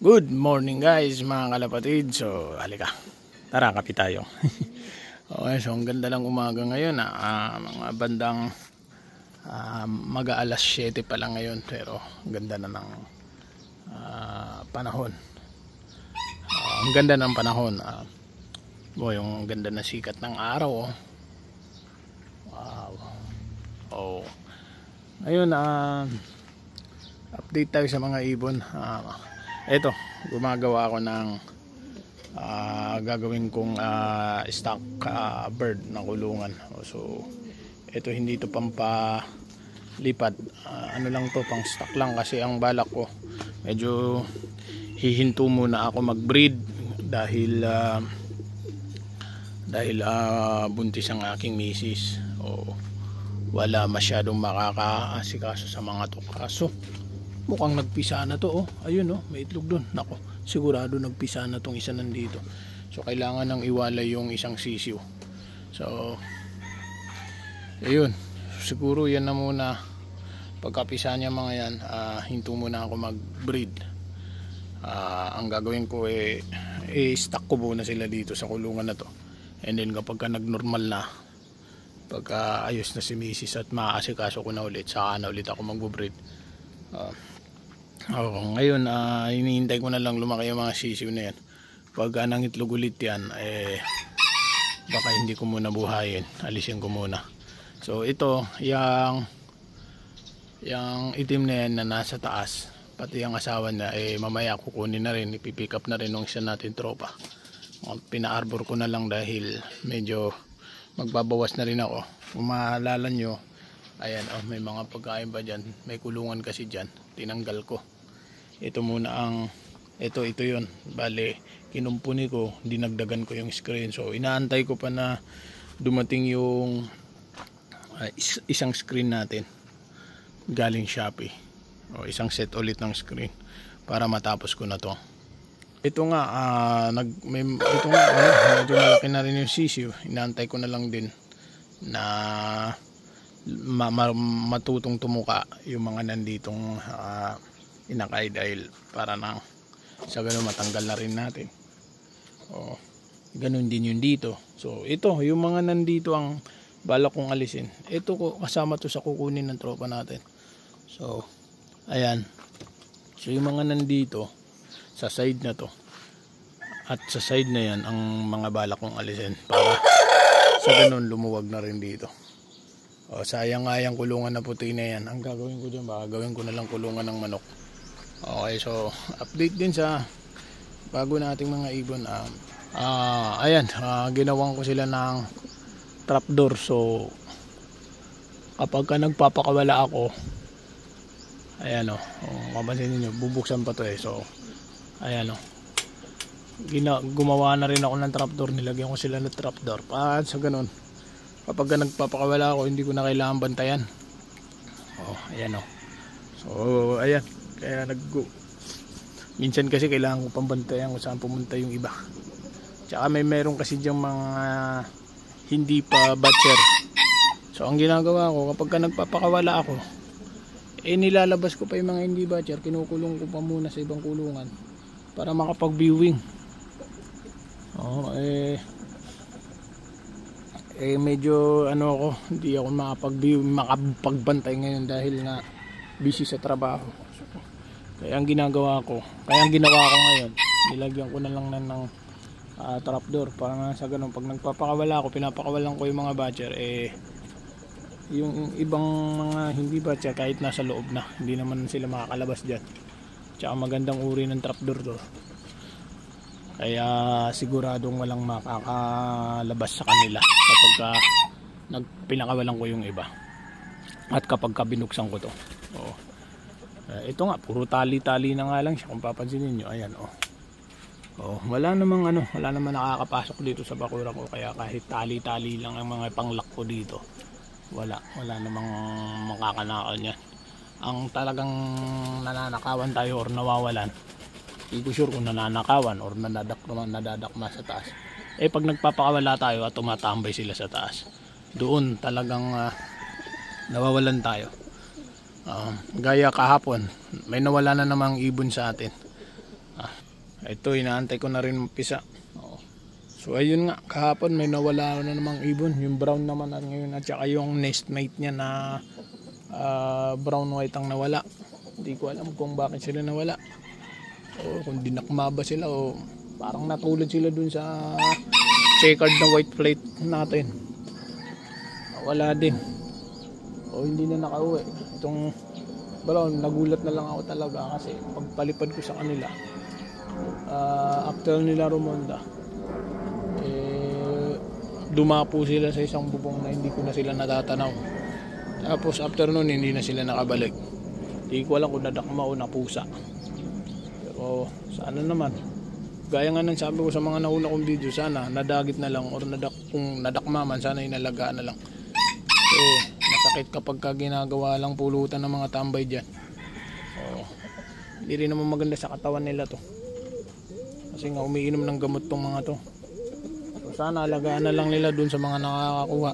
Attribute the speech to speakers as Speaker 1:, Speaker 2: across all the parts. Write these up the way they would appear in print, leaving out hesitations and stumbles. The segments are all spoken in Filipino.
Speaker 1: Good morning guys mga kalapatid. So halika, tara kape tayo. Okay, so ang ganda ng umaga ngayon mga bandang mag-aalas 7 pa lang ngayon, pero ang ganda na ng panahon. Ang ganda ng panahon, yung ganda na sikat ng araw. Wow. Ngayon update tayo sa mga ibon. Ito, gumagawa ako ng gagawin kong stock bird na kulungan. So ito, hindi ito pampalipad, ano lang to, pang stock lang, kasi ang balak ko medyo hihinto muna ako mag breed dahil buntis ang aking misis. Wala masyadong makakaasikaso sa mga to. Kaso mukhang nagpisa na to. Ayun, may itlog dun. Nako, sigurado nagpisa na tong isa nandito. So kailangan nang iwalay yung isang sisiw. So ayun, siguro yan na muna. Pagkapisa niya mga yan, hinto muna ako mag breed. Ang gagawin ko stock ko muna sila dito sa kulungan na to. And then kapag ka nag-normal na, pagka ayos na si misis at maaasikaso ko na ulit, saka na ulit ako mag-breed. Ngayon hinihintay ko na lang lumaki yung mga sisiw na yan. Pag nangitlog ulit yan, baka hindi ko muna buhayin, alisin ko muna. So ito, yung itim na yan na nasa taas, pati yung asawa na, mamaya kukunin na rin, ipipick up na rin ng isa natin tropa. Pina-arbor ko na lang dahil medyo magbabawas na rin ako. Kung maalala nyo, ayan, may mga pagkain pa dyan, may kulungan kasi dyan, tinanggal ko. Ito muna ito yun, bale kinumpuni ko, dinagdagan ko yung screen. So inaantay ko pa na dumating yung isang screen natin galing Shopee, isang set ulit ng screen para matapos ko na to. Ito nga, medyo malaki na rin yung sisiw. Inaantay ko na lang din na matutong tumuka yung mga nanditong inakay, dahil para nang sa ganun matanggal na rin natin. Ganun din yung dito. So ito, yung mga nandito ang balak kong alisin. Ito ko, kasama to sa kukunin ng tropa natin. So ayan, so yung mga nandito sa side na to at sa side na yan ang mga balak kong alisin, para sa ganun lumuwag na rin dito. Sayang nga yung kulungan na puti na yan. Ang gagawin ko dyan, baka gawin ko na lang kulungan ng manok. Okay, so update din sa bago nating mga ibon. Ayan, ginawan ko sila ng trapdoor. So kapag ka nagpapakawala ako, ayan, mapansin niyo, bubuksan pa to. So ayan, gumawa na rin ako ng trapdoor. Nilagyan ko sila ng trapdoor para sa ganun, kapag nagpapakawala ako, hindi ko na kailangan bantayan. Ayan, so ayan, kaya minsan kasi kailangan ko pambantayan kung saan pumunta yung iba. Tsaka meron kasi diyang mga hindi pa batcher. So ang ginagawa ko, kapag ka nagpapakawala ako, nilalabas ko pa yung mga hindi batcher, kinukulong ko pa muna sa ibang kulungan para makapag-viewing. Medyo hindi ako makapagbantay ngayon dahil nga busy sa trabaho. Kaya ang ginawa ko ngayon, nilagyan ko na lang ng trapdoor para sa ganun, pag nagpapakawala ako, pinapakawalan ko yung mga batcher. Yung ibang mga hindi batcher, kahit nasa loob na, hindi naman sila makakalabas dyan. Tsaka magandang uri ng trapdoor to, kaya siguradong walang makakalabas sa kanila kapag pinakawalan ko yung iba at kapag binuksan ko to. Ito nga, puro tali-tali na nga lang siya, kung papansinin nyo. Ayan, wala namang nakakapasok dito sa bakura ko, kaya kahit tali-tali lang ang mga panglock ko dito, wala namang makakanakaw niyan. Ang talagang nananakawan tayo or nawawalan, hindi ko sure kung nananakawan or nadadakma sa taas. Pag nagpapakawala tayo at tumatambay sila sa taas, doon talagang nawawalan tayo. Gaya kahapon, may nawala na namang ibon sa atin. Ito, inaantay ko na rin magpisa. So ayun nga, kahapon may nawala na namang ibon. Yung brown naman at ngayon, at saka yung nestmate niya na brown white ang nawala. Hindi ko alam kung bakit sila nawala. O kung dinakma ba sila o parang natulad sila dun sa checkered na white plate natin. Wala din. O hindi na nakauwi. Itong brown, nagulat na lang ako talaga kasi pagpalipad ko sa kanila, after nila rumonda, dumapo sila sa isang bubong na hindi ko na sila natatanaw. Tapos after nun hindi na sila nakabalik. Hindi ko alam kung nadakma o napusa. Pero sana naman, gaya nga ng sabi ko sa mga nauna kong video, sana nadagit na lang or kung nadakma man, sana inalagaan na lang. Masakit kapag ginagawa lang pulutan ng mga tambay dyan. Hindi rin naman maganda sa katawan nila to, kasi nga umiinom ng gamot tong mga to. Sana alagaan na lang nila dun sa mga nakakakuha.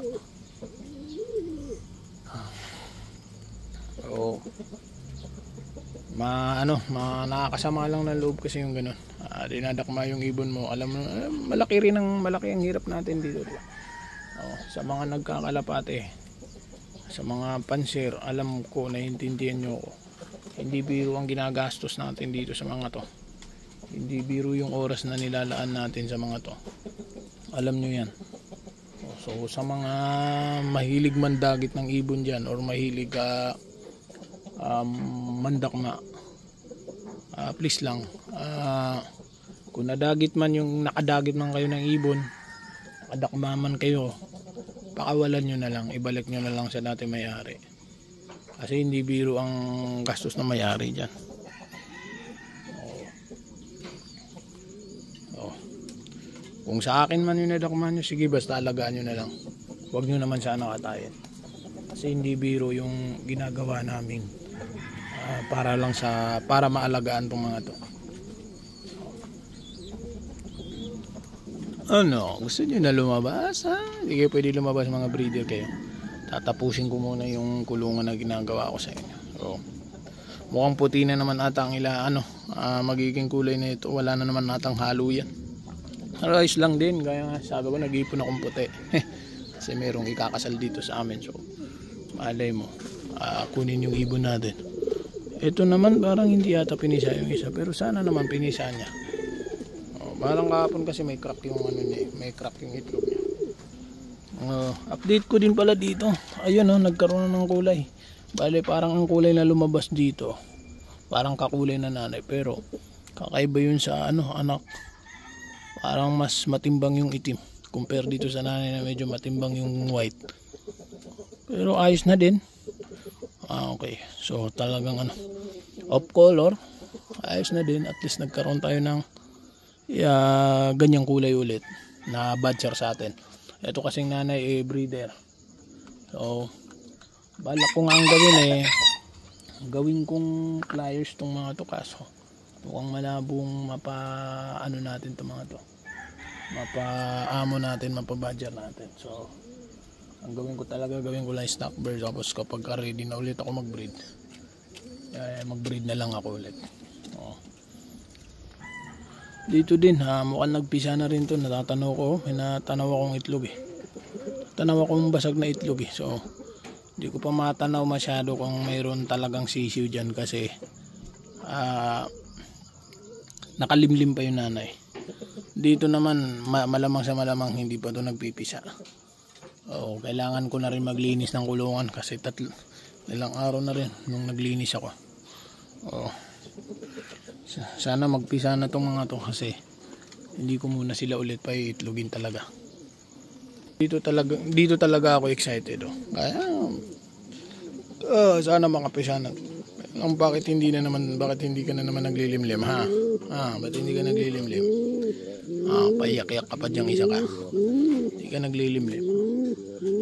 Speaker 1: So, nakakasama lang ng loob kasi yung ganun. Dinadakma yung ibon mo. Alam mo, malaki ang hirap natin dito. Sa mga nagkakalapate, sa mga panser, alam ko, naiintindihan nyo ko. Hindi biro ang ginagastos natin dito sa mga to. Hindi biro yung oras na nilalaan natin sa mga to. Alam nyo yan. So sa mga mahilig mandagit ng ibon dyan or mahilig mandakma, please lang, kung nadagit man yung nakadagit man kayo ng ibon, nakadakma man kayo, pakawalan nyo na lang, ibalik nyo na lang sa dating may-ari, kasi hindi biro ang gastos na may-ari dyan. Kung sa akin man yung nadakman nyo, sige, basta alagaan nyo na lang. Huwag nyo naman sana katayin. Kasi hindi biro yung ginagawa namin para maalagaan tong mga to. Ano, gusto nyo na lumabas? Hindi kayo pwede lumabas, mga breeder kayo. Tatapusin ko muna yung kulungan na ginagawa ko sa inyo. So, mukhang puti na naman ata ang magiging kulay na ito. Wala na naman natang halo yan. Rice lang din, kaya nga sabi ko nag-ipon akong puti. Kasi merong ikakasal dito sa amin. So malay mo, kunin yung ibon natin. Ito naman parang hindi yata pinisa yung isa, pero sana naman pinisa niya. Parang kahapon kasi may crack yung niya, may crack yung itlog niya. Update ko din pala dito. Ayun nagkaroon ng kulay. Bale parang ang kulay na lumabas dito, parang kakulay na nanay, pero kakaiba yun sa anak. Parang mas matimbang yung itim compare dito sa nanay na medyo matimbang yung white. Pero ayos na din. Okay. So talagang off color. Ayos na din. At least nagkaroon tayo ng ganyang kulay ulit na badger sa atin. Ito kasing nanay breeder. So balak ko nga ang gawin kong pliers tong mga to, kaso mukhang malabong natin itong mga to, mapaamo natin, mapabadger natin. So ang gawin ko lang stock bird, tapos kapag ready na ulit ako mag-breed, mag-breed na lang ako ulit. Dito din mukhang nagpisa na rin to. Natatanaw ko, may natanaw akong itlog tanaw akong basag na itlog so hindi ko pa matanaw masyado kung mayroon talagang sisiw dyan, kasi nakalimlim pa yung nanay. Dito naman malamang sa malamang hindi pa to nagpipisa. Kailangan ko na rin maglinis ng kulungan kasi ilang araw na rin nung naglinis ako. Sana magpisa na tong mga to, kasi hindi ko muna sila ulit pa iitlogin talaga. Dito talaga ako excited. Kaya sana makapisa na. Bakit hindi ka na naman naglilimlim, ha? Ba't hindi ka naglilimlim? Paiyak-iyak ka pa diyang isa ka. Hindi ka naglilimlim.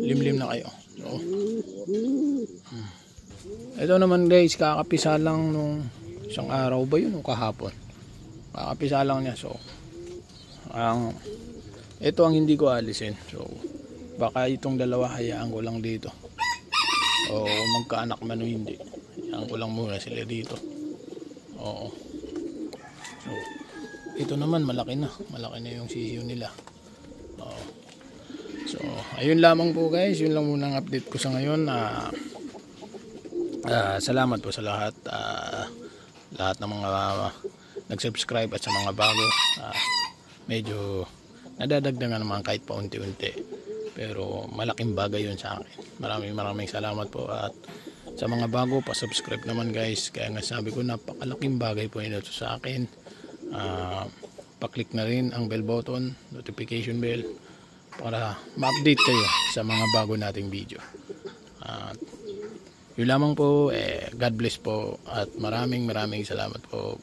Speaker 1: Limlim na kayo. Ito naman guys, kakapisa lang nung isang araw ba yun o kahapon. Kakapisa lang niya. So ito ang hindi ko alisin. So baka itong dalawa hayaan ko lang dito. O magkaanak man o hindi, hayaan ko lang muna sila dito. So ito naman malaki na yung sisiyo nila. Oo. So ayun lamang po guys, yun lang muna ang update ko sa ngayon. Salamat po sa lahat, lahat ng mga nag-subscribe at sa mga bago. Medyo nadadagdagan naman kahit paunti-unti, pero malaking bagay yun sa akin. Maraming salamat po, at sa mga bago pa-subscribe naman guys. Kaya nga sabi ko, napakalaking bagay po ito sa akin. Pa-click na rin ang bell button, notification bell, para ma-update kayo sa mga bago nating video. Yun lamang po. God bless po, at maraming salamat po.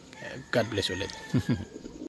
Speaker 1: God bless ulit.